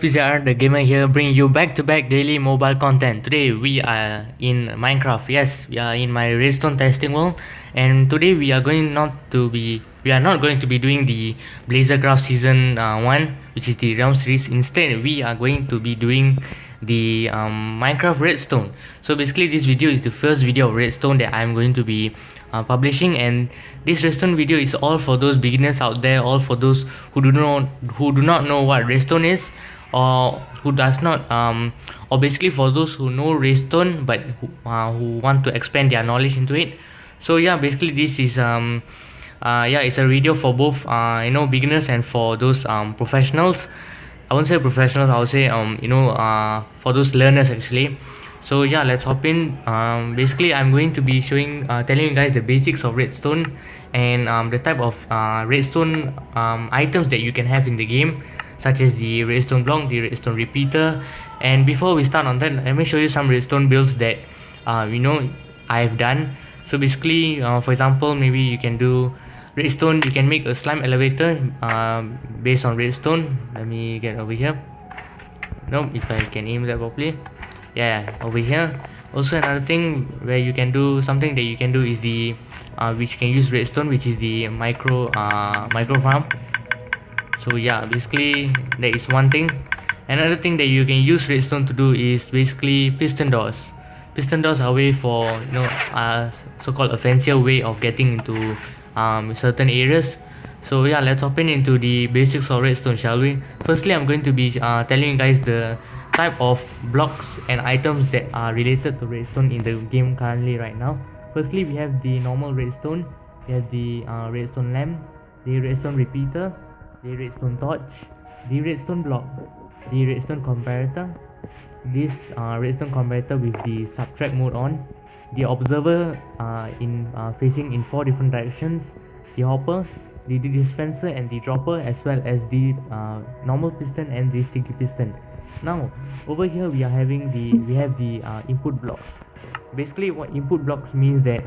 PZR, the gamer here, bringing you back-to-back daily mobile content. Today we are in Minecraft. Yes, we are in my Redstone testing world, and today we are not going to be doing the BlazerCraft season 1, which is the realm series. Instead, we are going to be doing the Minecraft Redstone. So basically, this video is the first video of Redstone that I'm going to be publishing, and this Redstone video is all for those beginners out there, all for those who do not know what Redstone is, or who does not or basically for those who know Redstone but who want to expand their knowledge into it. So yeah, basically this is it's a video for both beginners and for those professionals. I won't say professionals, I would say for those learners actually. So yeah, let's hop in. Basically I'm going to be telling you guys the basics of Redstone, and the type of Redstone items that you can have in the game, such as the redstone block, the redstone repeater. And before we start on that, let me show you some redstone builds that I've done. So basically, for example, maybe you can do redstone. You can make a slime elevator based on redstone. Let me get over here. Nope, if I can aim that properly. Yeah, over here. Also another thing where you can do something that you can do is the which can use redstone, which is the micro farm. So yeah, basically that is one thing. Another thing that you can use redstone to do is basically piston doors. Piston doors are a way for so-called a fancier way of getting into certain areas. So yeah, let's hop into the basics of redstone, shall we? Firstly, I'm going to be telling you guys the type of blocks and items that are related to redstone in the game currently right now. Firstly, we have the normal redstone. We have the redstone lamp, the redstone repeater, the redstone torch, the redstone block, the redstone comparator, this redstone comparator with the subtract mode on, the observer facing in 4 different directions, the hopper, the dispenser and the dropper, as well as the normal piston and the sticky piston. Now over here we have the input blocks. Basically what input blocks means that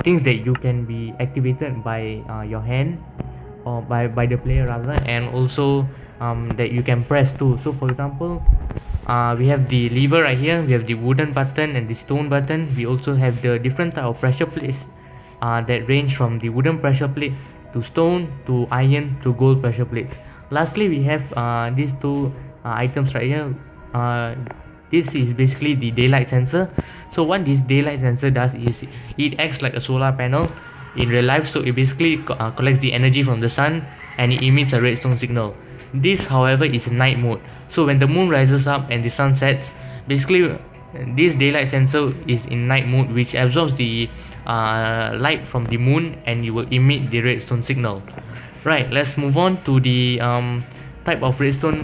things that you can be activated by your hand, or by the player rather, and also that you can press too. So for example, we have the lever right here, we have the wooden button and the stone button. We also have the different type of pressure plates that range from the wooden pressure plate to stone to iron to gold pressure plates. Lastly, we have these two items right here. This is basically the daylight sensor. So what this daylight sensor does is it acts like a solar panel in real life. So it basically collects the energy from the sun and it emits a redstone signal. This however is night mode. So when the moon rises up and the sun sets, basically this daylight sensor is in night mode, which absorbs the light from the moon and it will emit the redstone signal. Right, let's move on to the type of redstone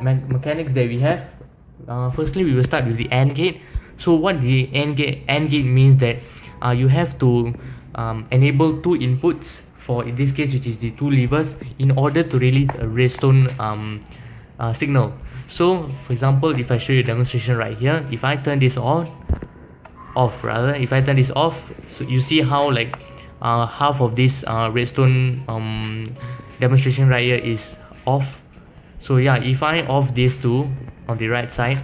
mechanics that we have. Firstly, we will start with the AND gate. So what the AND gate means that you have to enable 2 inputs, for in this case which is the 2 levers, in order to release a redstone signal. So for example, if I show you a demonstration right here, if I turn this off, so you see how like half of this redstone demonstration right here is off. So yeah, if I off these two on the right side,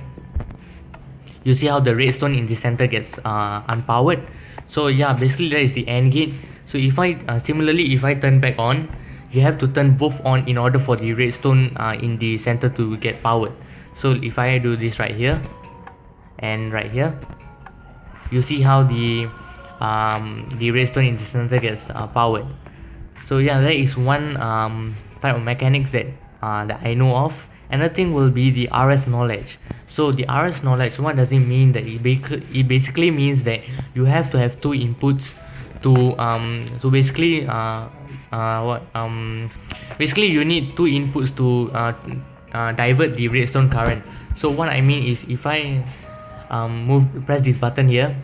you see how the redstone in the center gets unpowered. So yeah, basically that is the AND gate. So if I similarly, if I turn back on, you have to turn both on in order for the redstone in the center to get powered. So if I do this right here and right here, you see how the redstone in the center gets powered. So yeah, that is one type of mechanics that I know of. Another thing will be the RS knowledge. So the RS knowledge, what does it mean? That it basically means that you have to have 2 inputs to basically basically you need 2 inputs to divert the redstone current. So what I mean is, if I press this button here,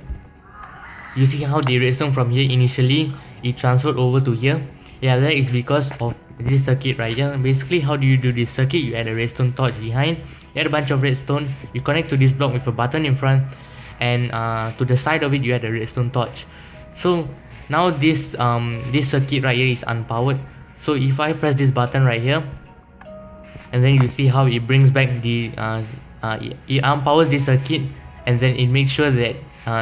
you see how the redstone from here initially it transferred over to here. Yeah, that is because of this circuit right here. Basically, how do you do this circuit? You add a redstone torch behind, you add a bunch of redstone, you connect to this block with a button in front, and to the side of it you add a redstone torch. So now this circuit right here is unpowered. So if I press this button right here, and then you see how it brings back the it unpowers the circuit, and then it makes sure that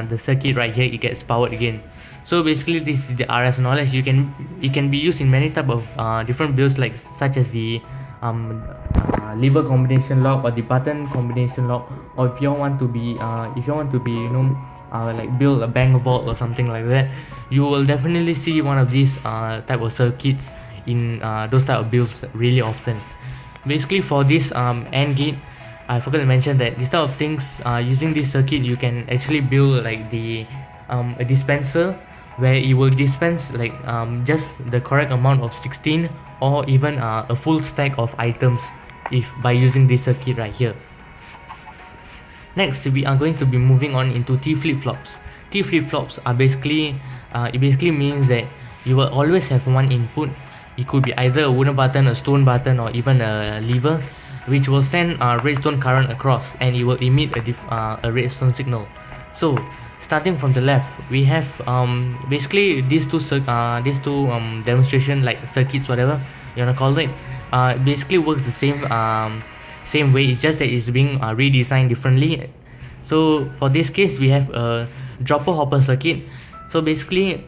the circuit right here, it gets powered again. So basically this is the RS knowledge. It can be used in many type of different builds, like such as the lever combination lock or the button combination lock, or if you want to be like build a bank vault or something like that, you will definitely see one of these type of circuits in those type of builds really often. Basically for this AND gate, I forgot to mention that this type of things, using this circuit, you can actually build like the a dispenser where it will dispense like just the correct amount of 16 or even a full stack of items if by using this circuit right here. Next, we are going to be moving on into T flip-flops. T flip-flops are basically it basically means that you will always have one input. It could be either a wooden button, a stone button, or even a lever, which will send redstone current across, and it will emit a redstone signal. So starting from the left, we have basically these two demonstration like circuits, whatever you wanna call it. Basically works the same way. It's just that it's being redesigned differently. So for this case, we have a dropper hopper circuit. So basically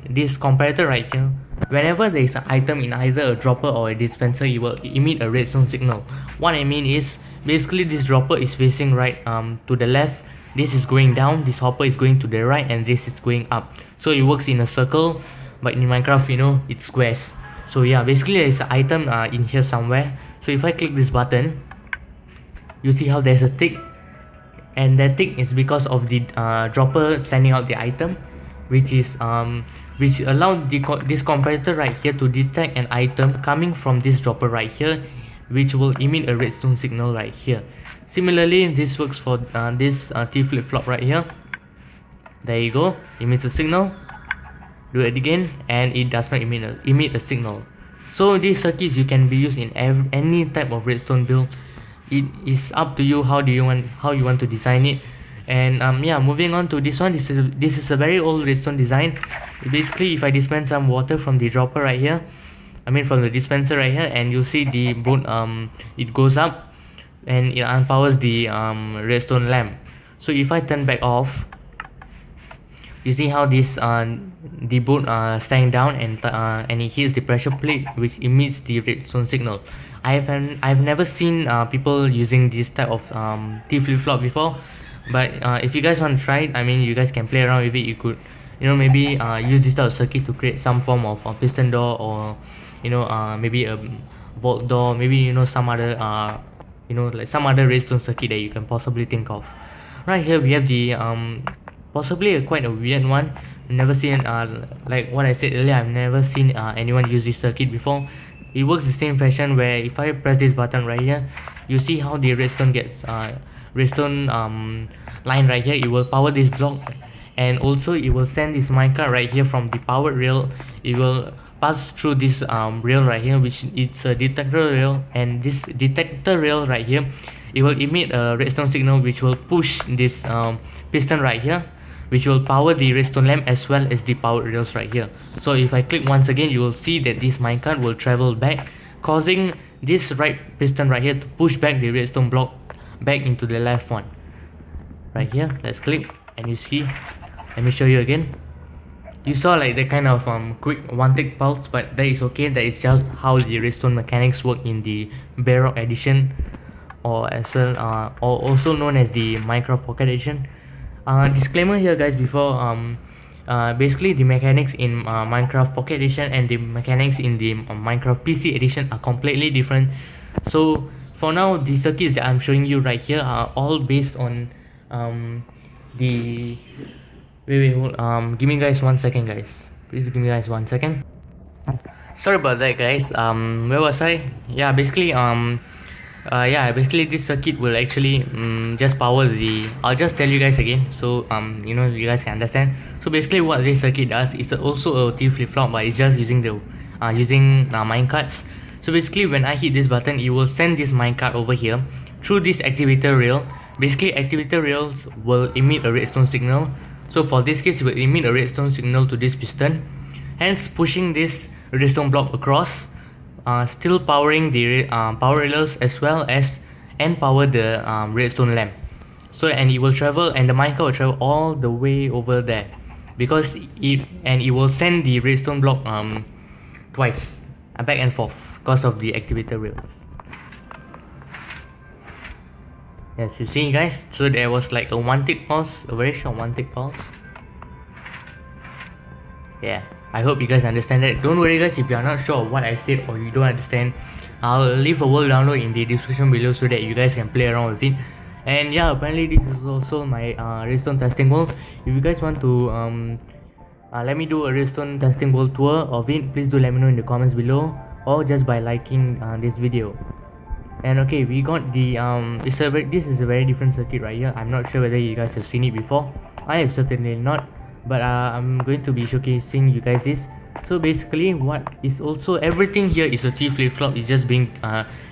this comparator right here, whenever there is an item in either a dropper or a dispenser, it will emit a redstone signal. What I mean is, basically this dropper is facing right to the left, this is going down, this hopper is going to the right, and this is going up. So it works in a circle, but in Minecraft, you know, it's squares. So yeah, basically there is an item in here somewhere. So if I click this button, you see how there's a tick, and that tick is because of the dropper sending out the item, which is which allowed this comparator right here to detect an item coming from this dropper right here, which will emit a redstone signal right here. Similarly, this works for this T flip-flop right here. There you go, emits a signal. Do it again, and it does not emit a signal. So these circuits, you can be used in any type of redstone build. It is up to you how you want to design it. And yeah, moving on to this one. This is a very old redstone design. Basically, if I dispense some water from the dropper right here, from the dispenser right here, and you see the boat it goes up and it unpowers the redstone lamp. So if I turn back off, you see how this the boat standing down, and it hits the pressure plate, which emits the redstone signal. I've never seen people using this type of T flip-flop before, but if you guys want to try it, you guys can play around with it. You could maybe use this type of circuit to create some form of piston door, or maybe a vault door, maybe some other like some other redstone circuit that you can possibly think of. Right here we have the possibly quite a weird one. Never seen like what I said earlier, I've never seen anyone use this circuit before. It works the same fashion, where if I press this button right here, you see how the redstone gets redstone line right here. It will power this block, and also it will send this minecart right here from the powered rail. It will pass through this rail right here, which it's a detector rail, and this detector rail right here, it will emit a redstone signal, which will push this piston right here, which will power the redstone lamp as well as the powered rails right here. So if I click once again, you will see that this minecart will travel back, causing this right piston right here to push back the redstone block back into the left one right here. Let's click, and you see, let me show you again. You saw like the kind of quick one tick pulse, but that is okay. That is just how the redstone mechanics work in the Bedrock edition, or as well or also known as the Minecraft Pocket Edition. Disclaimer here, guys, before basically the mechanics in Minecraft Pocket Edition and the mechanics in the Minecraft PC Edition are completely different. So for now, the circuits that I'm showing you right here are all based on the hold, give me guys 1 second, guys. Please give me guys 1 second. Sorry about that, guys. Where was I? Yeah, basically basically this circuit will actually just power the, I'll just tell you guys again, so you guys can understand. So basically what this circuit does is also a T flip-flop, but it's just using the minecarts. So basically when I hit this button, it will send this minecart over here through this activator rail. Basically activator rails will emit a redstone signal. So for this case, it will emit a redstone signal to this piston, hence pushing this redstone block across still powering the power rails as well as and power the redstone lamp. So and it will travel, and the minecart will travel all the way over there, because it will send the redstone block twice, back and forth, because of the activator rail. Yes, you see guys, so there was like a one tick pause, a very short one tick pause. Yeah, I hope you guys understand that. Don't worry guys, if you are not sure of what I said or you don't understand, I'll leave a world download in the description below so that you guys can play around with it. And yeah, apparently this is also my redstone testing world. If you guys want to let me do a redstone testing world tour of it, please do let me know in the comments below, or just by liking this video. And okay, we got the this is a very different circuit right here. I'm not sure whether you guys have seen it before. I have certainly not, but I'm going to be showcasing you guys this. So basically, what is also everything here is a T flip-flop. It's just being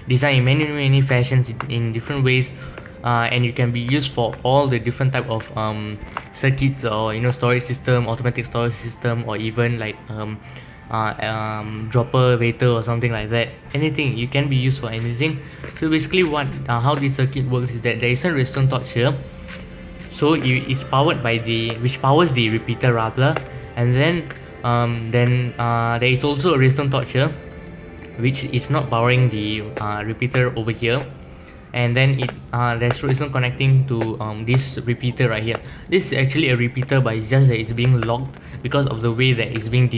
designed in many fashions in different ways, and it can be used for all the different type of circuits, or storage system, automatic storage system, or even like dropper waiter or something like that. Anything, you can be used for anything. So basically what how this circuit works is that there is a redstone torch here, so it is powered by which powers the repeater rather, and then there is also a redstone torch here which is not powering the repeater over here, and then there's redstone connecting to this repeater right here. This is actually a repeater, but it's just that it's being locked because of the way that it's being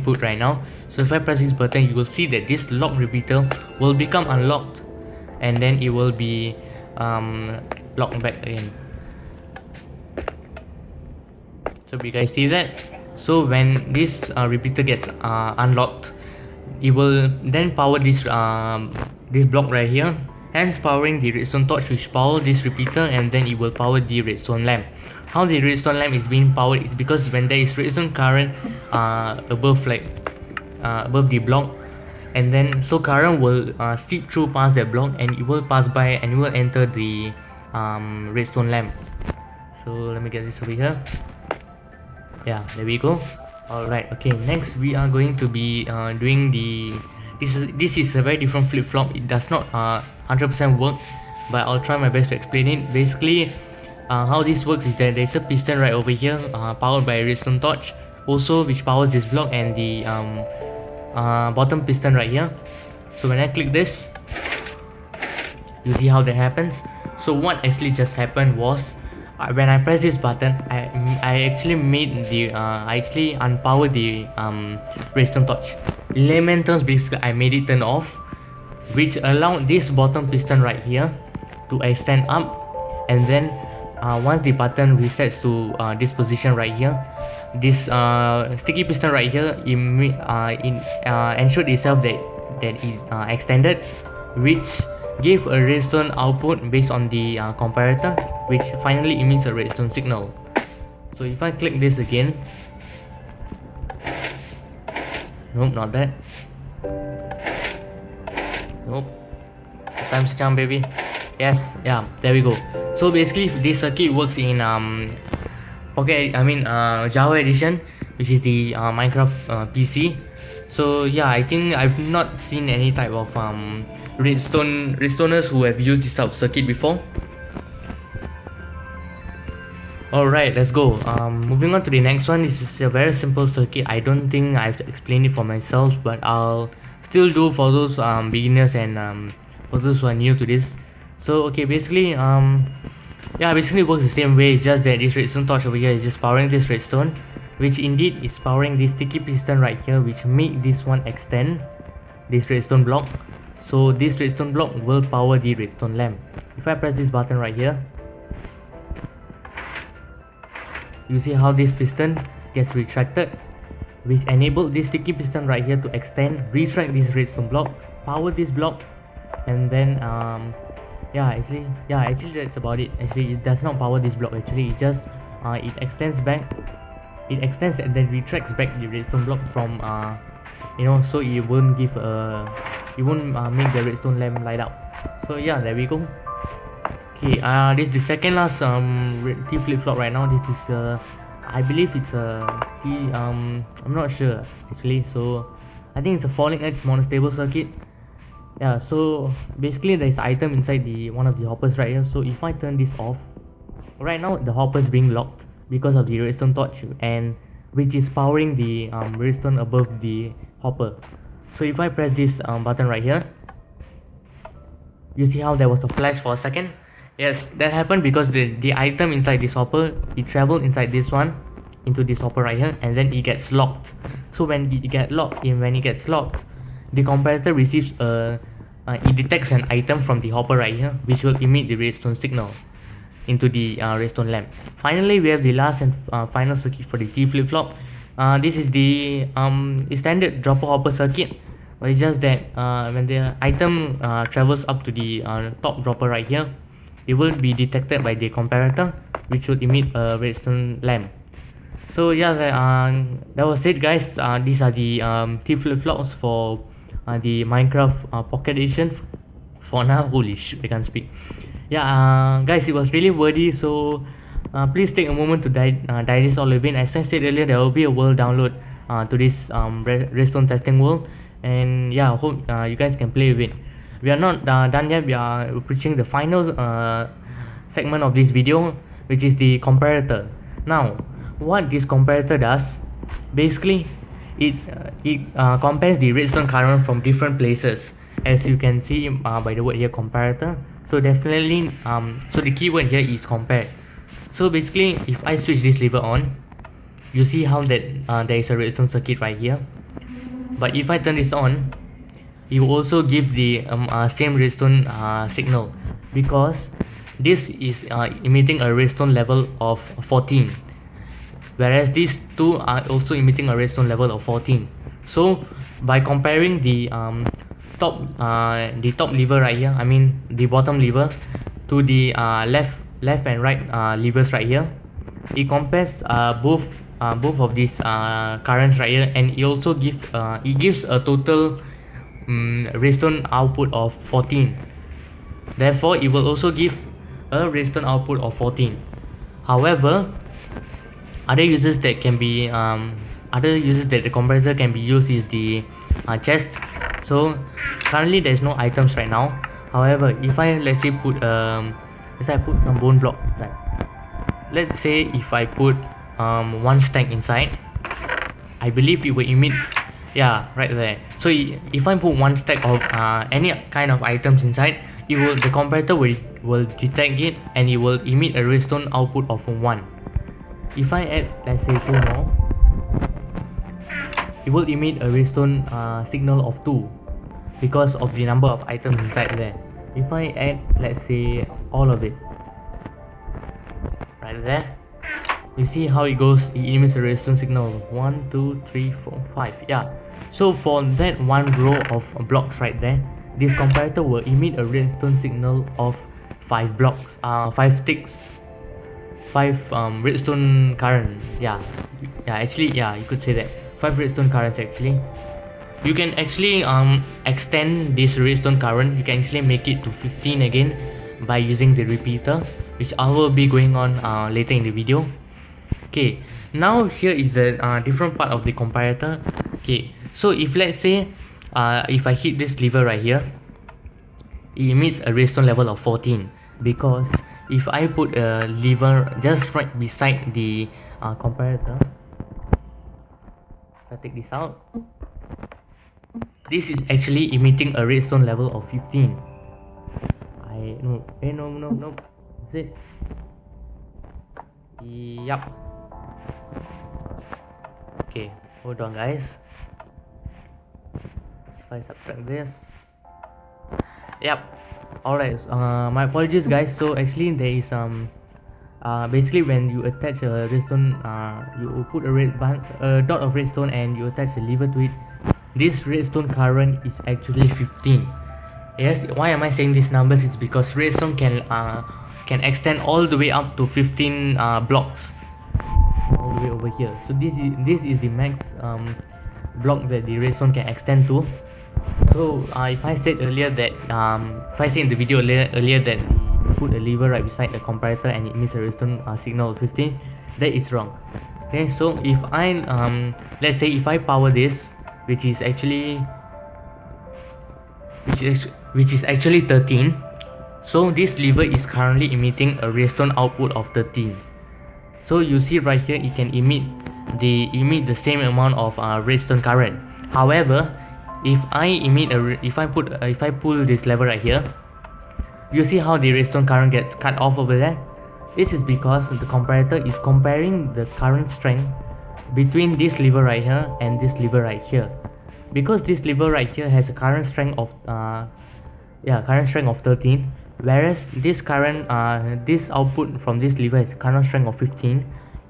put right now. So if I press this button, you will see that this locked repeater will become unlocked, and then it will be locked back again. So you guys see that? So when this repeater gets unlocked, it will then power this block right here, hence powering the redstone torch, which power this repeater, and then it will power the redstone lamp. How the redstone lamp is being powered is because when there is redstone current above the block, and then so current will seep through past that block, and it will pass by and it will enter the redstone lamp. So let me get this over here. Yeah, there we go. Alright, okay, next we are going to be doing this is a very different flip-flop. It does not 100% work, but I'll try my best to explain it. Basically, how this works is that there's a piston right over here, powered by a redstone torch, also which powers this block, and the bottom piston right here. So when I click this, you see how that happens. So what actually just happened was, when I press this button, I actually made the I actually unpowered the redstone torch. In layman terms, basically I made it turn off, which allowed this bottom piston right here to extend up, and then once the button resets to this position right here, this sticky piston right here ensured itself that it extended, which gave a redstone output based on the comparator, which finally emits a redstone signal. So if I click this again, nope, not that, nope, times jump baby, yes, yeah, there we go. So basically this circuit works in Java edition, which is the Minecraft PC. So yeah, I think I've not seen any type of redstoners who have used this type of circuit before. Alright, let's go. Moving on to the next one. This is a very simple circuit. I don't think I've explained it for myself, but I'll still do for those beginners and for those who are new to this. So okay, basically basically it works the same way. It's just that this redstone torch over here is just powering this redstone, which indeed is powering this sticky piston right here, which make this one extend this redstone block. So this redstone block will power the redstone lamp. If I press this button right here, you see how this piston gets retracted, which enabled this sticky piston right here to extend, retract this redstone block, power this block, and then actually that's about it. Actually, it does not power this block. Actually, it just it extends and then retracts back the redstone block from so it won't make the redstone lamp light up. So yeah, there we go. Okay, this is the second last T flip-flop right now. This is I believe it's a T, I'm not sure actually. So I think it's a falling edge monostable circuit. Yeah, so basically there's item inside the one of the hoppers right here. So if I turn this off, right now the hopper is being locked because of the redstone torch, and which is powering the redstone above the hopper. So if I press this button right here, you see how there was a flash for a second. Yes, that happened because the item inside this hopper, it traveled inside this one into this hopper right here, and then it gets locked. So when it gets locked, the comparator receives it detects an item from the hopper right here, which will emit the redstone signal into the redstone lamp. Finally, we have the last and final circuit for the T flip-flop. This is the standard dropper hopper circuit, but it's just that when the item travels up to the top dropper right here, it will be detected by the comparator, which will emit a redstone lamp. So yeah, that was it, guys. These are the T flip-flops for the Minecraft Pocket Edition. For now, holy shit, I can't speak. Yeah, guys, it was really wordy. So please take a moment to digest all of it. As I said earlier, there will be a world download to this redstone testing world, and yeah, I hope you guys can play with it. We are not done yet. We are reaching the final segment of this video, which is the comparator. Now, what this comparator does, basically, it compares the redstone current from different places, as you can see by the word here, comparator. So definitely, so the keyword here is compare. So basically, if I switch this lever on, you see how that there is a redstone circuit right here. But if I turn this on, it will also give the same redstone signal, because this is emitting a redstone level of 14, whereas these two are also emitting a redstone level of 14. So by comparing the top lever right here, I mean the bottom lever, to the left and right levers right here, it compares both of these currents right here, and it also gives a total redstone output of 14. Therefore, it will also give a redstone output of 14. However, other uses that the comparator can be used is the chest. So currently there's no items right now. However, if I put some bone block inside. Let's say if I put one stack inside, I believe it will emit, yeah, right there. So if I put one stack of any kind of items inside, the comparator will detect it, and it will emit a redstone output of 1. If I add, let's say, 2 more, it will emit a redstone signal of 2 because of the number of items inside there. If I add, let's say, all of it right there, you see how it goes. It emits a redstone signal of 1, 2, 3, 4, 5. Yeah, so for that one row of blocks right there, this comparator will emit a redstone signal of 5 blocks, 5 ticks, 5 redstone current. Actually, you could say that 5 redstone currents. Actually, you can actually extend this redstone current. You can actually make it to 15 again by using the repeater, which I will be going on later in the video. Okay, now here is the different part of the comparator. Okay, so if let's say if I hit this lever right here, it emits a redstone level of 14, because if I put a lever just right beside the comparator, I take this out, this is actually emitting a redstone level of 15. No, is it? Yup. Okay, hold on, guys. If I subtract this, yep. Alright, my apologies, guys. So actually there is basically when you attach a redstone, you put a dot of redstone and you attach a lever to it, this redstone current is actually 15. Yes, why am I saying these numbers? It's because redstone can extend all the way up to 15 blocks, all the way over here. So this is the max block that the redstone can extend to. So if I said earlier that if I said in the video earlier that you put a lever right beside the comparator and it emits a redstone signal of 15, that is wrong. Okay, so if I let's say if I power this, which is actually which is actually 13. So this lever is currently emitting a redstone output of 13. So you see right here, it can emit the same amount of redstone current. However, if I pull this lever right here, you see how the redstone current gets cut off over there. This is because the comparator is comparing the current strength between this lever right here and this lever right here. Because this lever right here has a current strength of 13, whereas this output from this lever has a current strength of 15.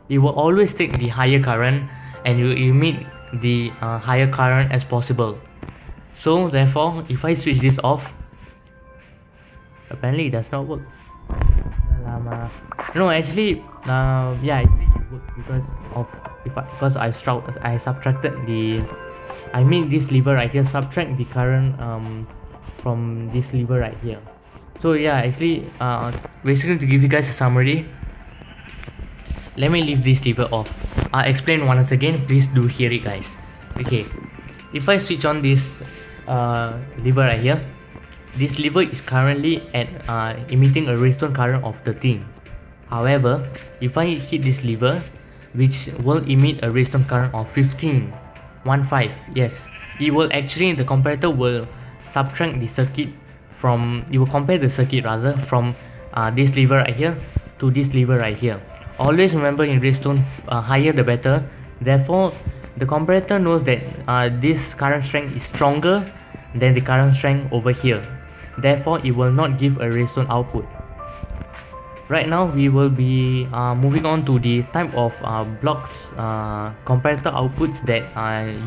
It will always take the higher current and will emit the higher current as possible. So therefore, if I switch this off, apparently it does not work. No, actually, it works because I subtracted I made this lever right here subtract the current from this lever right here. So yeah, actually, basically to give you guys a summary, let me leave this lever off. I'll explain once again. Please do hear it, guys. Okay, if I switch on this lever right here, this lever is currently at emitting a redstone current of 13. However, if I hit this lever, which will emit a redstone current of 15, yes, it will actually, the comparator will subtract the circuit it will compare the circuit rather from this lever right here to this lever right here. Always remember, in redstone, higher the better. Therefore, the comparator knows that this current strength is stronger than the current strength over here. Therefore, it will not give a redstone output. Right now, we will be moving on to the type of blocks comparator outputs that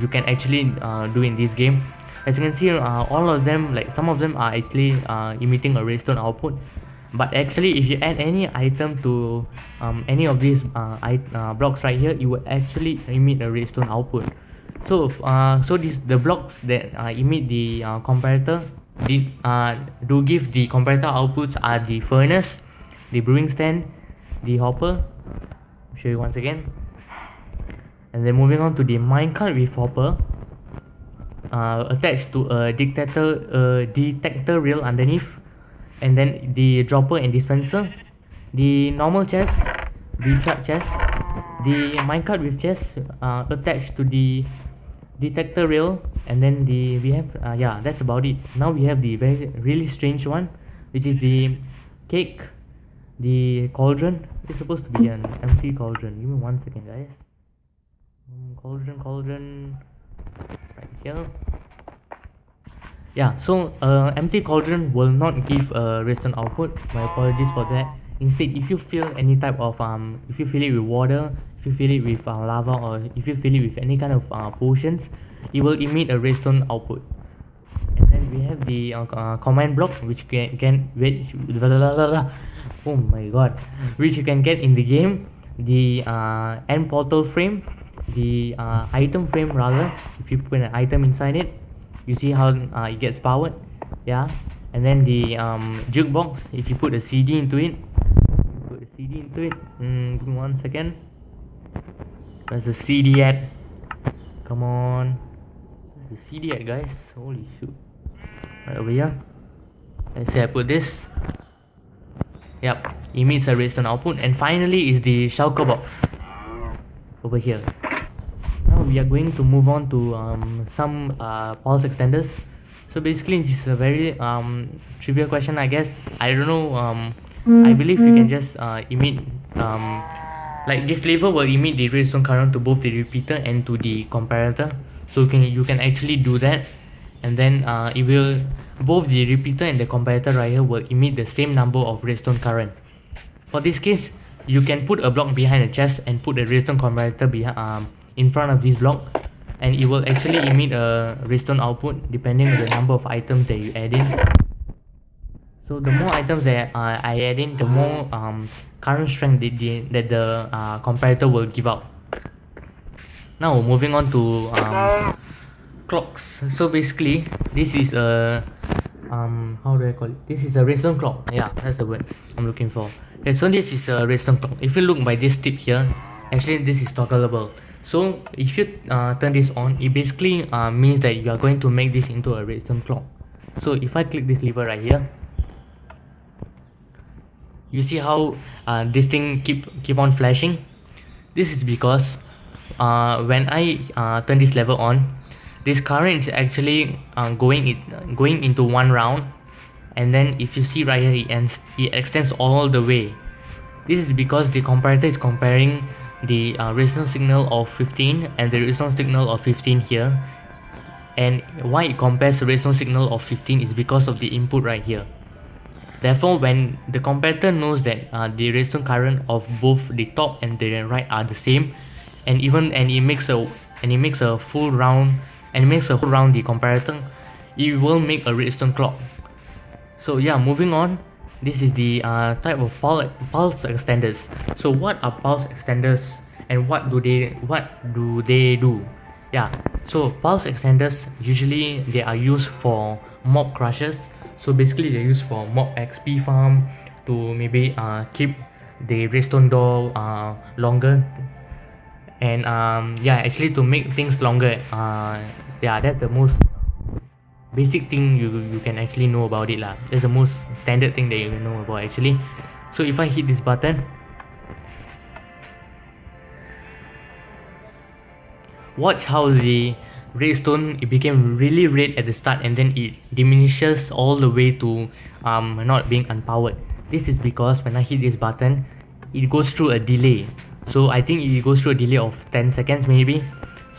you can actually do in this game. As you can see, all of them, like some of them are actually emitting a redstone output. But actually, if you add any item to any of these blocks right here, it will actually emit a redstone output. So the blocks that emit the comparator do give the comparator outputs are the furnace, the brewing stand, the hopper. I'll show you once again. And then moving on to the minecart with hopper, attached to a detector rail underneath, and then the dropper and dispenser, the normal chest, the chart chest, the minecart with chest attached to the detector rail, and then that's about it. Now we have the really strange one, which is the cake, the cauldron. It's supposed to be an empty cauldron. Give me 1 second, guys. Cauldron right here. Yeah, so empty cauldron will not give a redstone output. My apologies for that. Instead, if you fill any type of if you fill it with water, if you fill it with lava, or if you fill it with any kind of potions, it will emit a redstone output. And then we have the command block, which oh my god, which you can get in the game. The end portal frame, the item frame rather. If you put an item inside it, you see how it gets powered. Yeah. And then the jukebox, if you put a CD into it, give me 1 second. There's a CD ad. Come on, there's a CD ad, guys. Holy shoot. Right over here, let's say I put this. Yep, emits a redstone output. And finally is the shulker box over here. Now we are going to move on to some pulse extenders. So basically, this is a very trivial question, I guess. I don't know. I believe you can just emit like this lever will emit the redstone current to both the repeater and to the comparator. So you can actually do that, and then it will, both the repeater and the comparator right here will emit the same number of redstone current. For this case, you can put a block behind a chest and put a redstone comparator in front of this block, and it will actually emit a redstone output depending on the number of items that you add in. So the more items that I add in, the more current strength that the comparator will give out. Now moving on to clocks. So basically, this is a how do I call it? This is a redstone clock. Yeah, that's the word I'm looking for. Okay, so this is a redstone clock. If you look by this tip here, actually this is toggleable. So if you turn this on, it basically means that you are going to make this into a redstone clock. So if I click this lever right here, you see how this thing keep on flashing. This is because when I turn this lever on, this current is actually going into one round, and then if you see right here, it extends all the way. This is because the comparator is comparing the resistance signal of 15 and the resistance signal of 15 here. And why it compares the resistance signal of 15 is because of the input right here. Therefore, when the comparator knows that the resistance current of both the top and the right are the same, and it makes a full round the comparator, it will make a redstone clock. So yeah, moving on, this is the type of pulse extenders. So what are pulse extenders, and what do they do? Yeah, so pulse extenders, usually they are used for mob crushes. So basically they're used for mob XP farm, to maybe keep the redstone door longer, and yeah, actually to make things longer. Yeah, that's the most basic thing you can actually know about it lah. That's the most standard thing that you can know about actually. So if I hit this button, watch how the redstone, it became really red at the start, and then it diminishes all the way to not being unpowered. This is because when I hit this button, it goes through a delay. So I think it goes through a delay of 10 seconds maybe.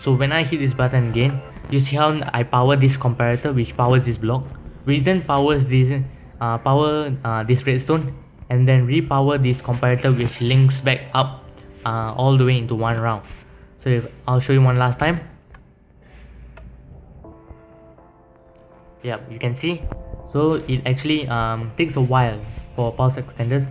So when I hit this button again, you see how I power this comparator, which powers this block, which then powers this this redstone, and then repower this comparator, which links back up all the way into one round. So I'll show you one last time. Yeah, you can see. So it actually takes a while for pulse extenders.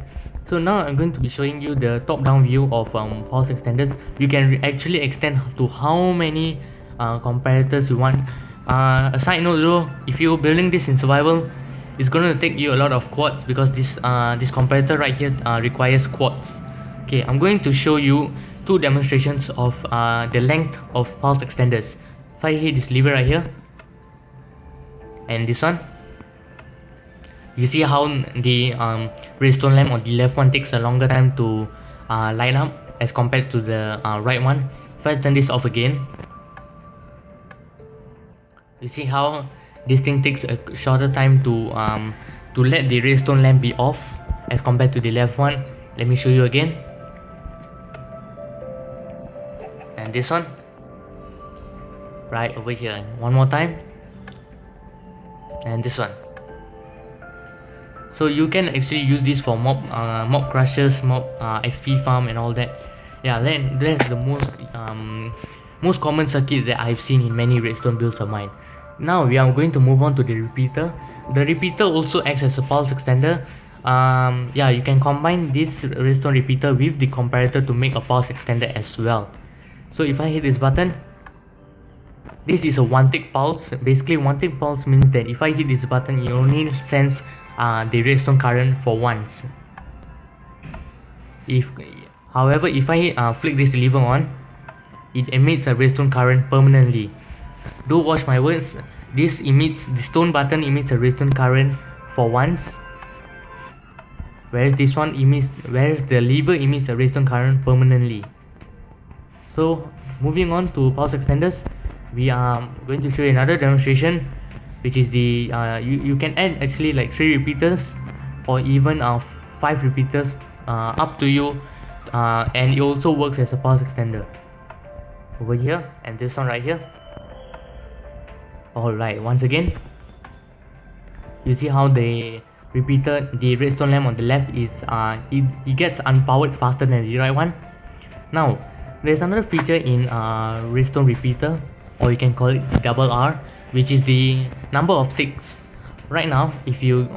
So now I'm going to be showing you the top-down view of pulse extenders. You can actually extend to how many comparators you want. A side note though, if you're building this in survival, it's going to take you a lot of quartz, because this comparator right here requires quartz. Okay, I'm going to show you two demonstrations of the length of pulse extenders. If I hit this lever right here, and this one, you see how the redstone lamp on the left one takes a longer time to light up as compared to the right one. If I turn this off again, you see how this thing takes a shorter time to let the redstone lamp be off as compared to the left one. Let me show you again. And this one right over here, one more time, and this one. So you can actually use this for mob crushes, mob XP farm and all that. Yeah, that's the most common circuit that I've seen in many redstone builds of mine. Now we are going to move on to the repeater. The repeater also acts as a pulse extender. Yeah, you can combine this redstone repeater with the comparator to make a pulse extender as well. So if I hit this button, this is a one-tick pulse. Basically, one-tick pulse means that if I hit this button, it only sends the redstone current for once. However, if I flick this lever on, it emits a redstone current permanently. Do watch my words. The stone button emits a redstone current for once, whereas the lever emits a redstone current permanently. So moving on to pulse extenders, we are going to show you another demonstration, which is the you can add actually like 3 repeaters or even 5 repeaters, up to you, and it also works as a pulse extender over here, and this one right here. Alright, once again, you see how the redstone lamp on the left is it gets unpowered faster than the right one. Now there's another feature in redstone repeater, or you can call it double R, which is the number of ticks. Right now, if you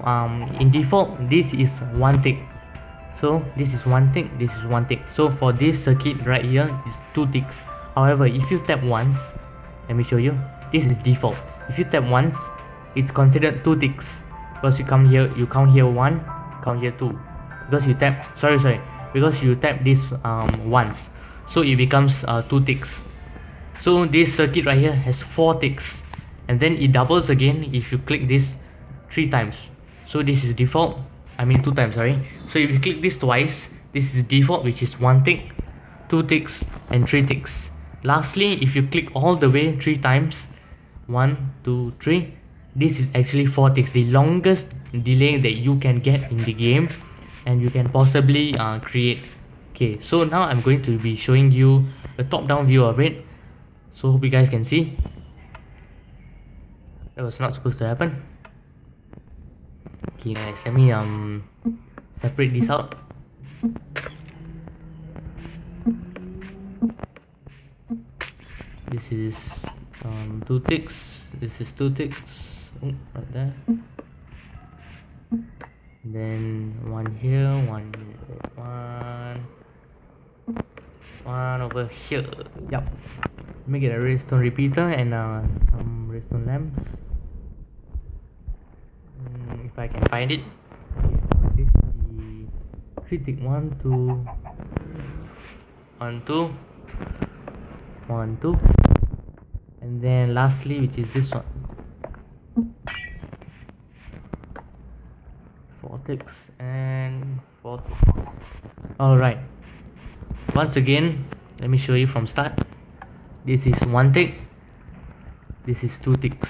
in default, this is one tick. So this is one tick, this is one tick. So for this circuit right here, it's 2 ticks. However, if you tap once, let me show you. This is default. If you tap once, it's considered 2 ticks, because you count here 1, count here 2. Because you tap this once, so it becomes 2 ticks. So this circuit right here has 4 ticks, and then it doubles again if you click this 3 times. So this is default, I mean 2 times, sorry. So if you click this twice, this is default, which is 1 tick, 2 ticks and 3 ticks. Lastly, if you click all the way 3 times, 1 2 3, this is actually 4 ticks, the longest delay that you can get in the game and you can possibly create. Okay, so now I'm going to be showing you a top-down view of it, so hope you guys can see. That was not supposed to happen. Okay guys, let me separate this out. This is 2 ticks, this is 2 ticks, right there. Then one here, one over here. Yep. Let me get a redstone repeater and some redstone lamps. If I can find it. Okay, this is the 3 tick, 1 2 1 2 1 2, and then lastly, which is this one, 4 ticks and 4 ticks. Alright, once again, let me show you from start. This is 1 tick, this is 2 ticks,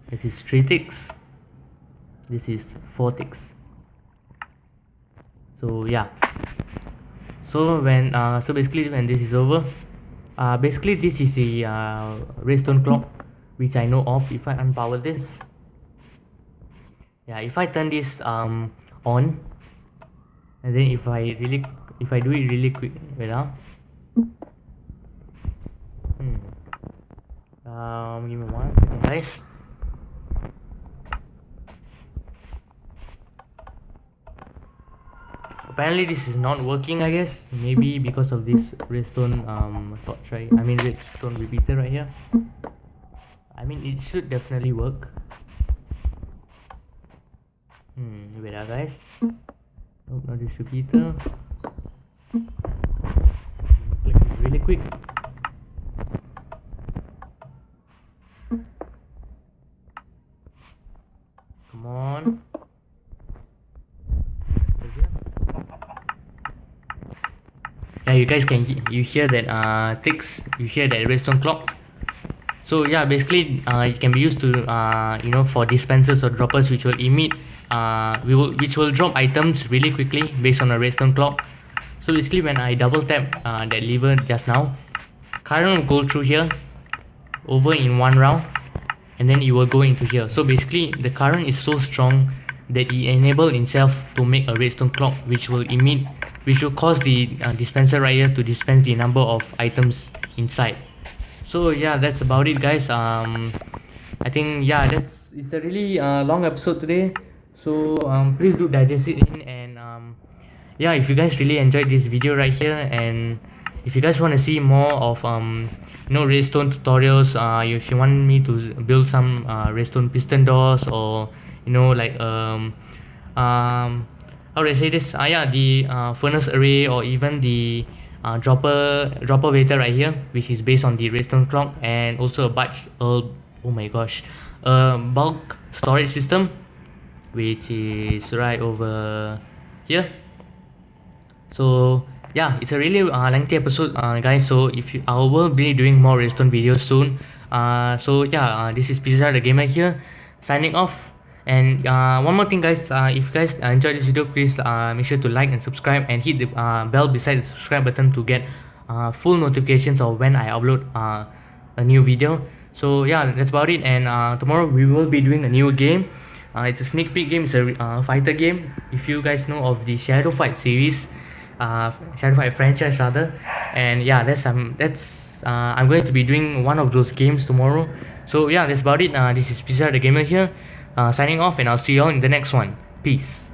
this is 3 ticks, this is 4 ticks. So yeah, so when so basically when this is over, basically this is the redstone clock which I know of. If I unpower this, yeah, if I turn this on, and then if I do it really quick, wait now. Give me 1 second guys. Apparently this is not working, I guess, maybe because of this redstone torch, right? I mean redstone repeater right here. I mean it should definitely work. Wait up guys. Nope, not this repeater. Click this really quick. Come on. Yeah, you guys can hear that ticks, you hear that redstone clock. So yeah, basically it can be used to for dispensers or droppers which will emit which will drop items really quickly based on a redstone clock. So basically when I double tap that lever just now, current will go through here over in one round, and then it will go into here. So basically the current is so strong that it enables itself to make a redstone clock which will cause the dispenser right here to dispense the number of items inside. So yeah, that's about it guys. I think yeah, it's a really long episode today, so please do digest it in, and yeah, if you guys really enjoyed this video right here, and if you guys want to see more of redstone tutorials, if you want me to build some redstone piston doors, or like how do I say this, the furnace array, or even the dropper waiter right here, which is based on the redstone clock, and also a bulk storage system which is right over here. So yeah, it's a really lengthy episode guys, so I will be doing more redstone videos soon. So yeah, this is Pizza the Gamer here, signing off. And one more thing guys, if you guys enjoyed this video, please make sure to like and subscribe, and hit the bell beside the subscribe button to get full notifications of when I upload a new video. So yeah, that's about it, and tomorrow we will be doing a new game. It's a sneak peek game, it's a fighter game. If you guys know of the Shadow Fight series, Shadow Fight franchise rather, and yeah, I'm going to be doing one of those games tomorrow. So yeah, that's about it. This is Pizza the Gamer here, signing off, and I'll see you all in the next one. Peace.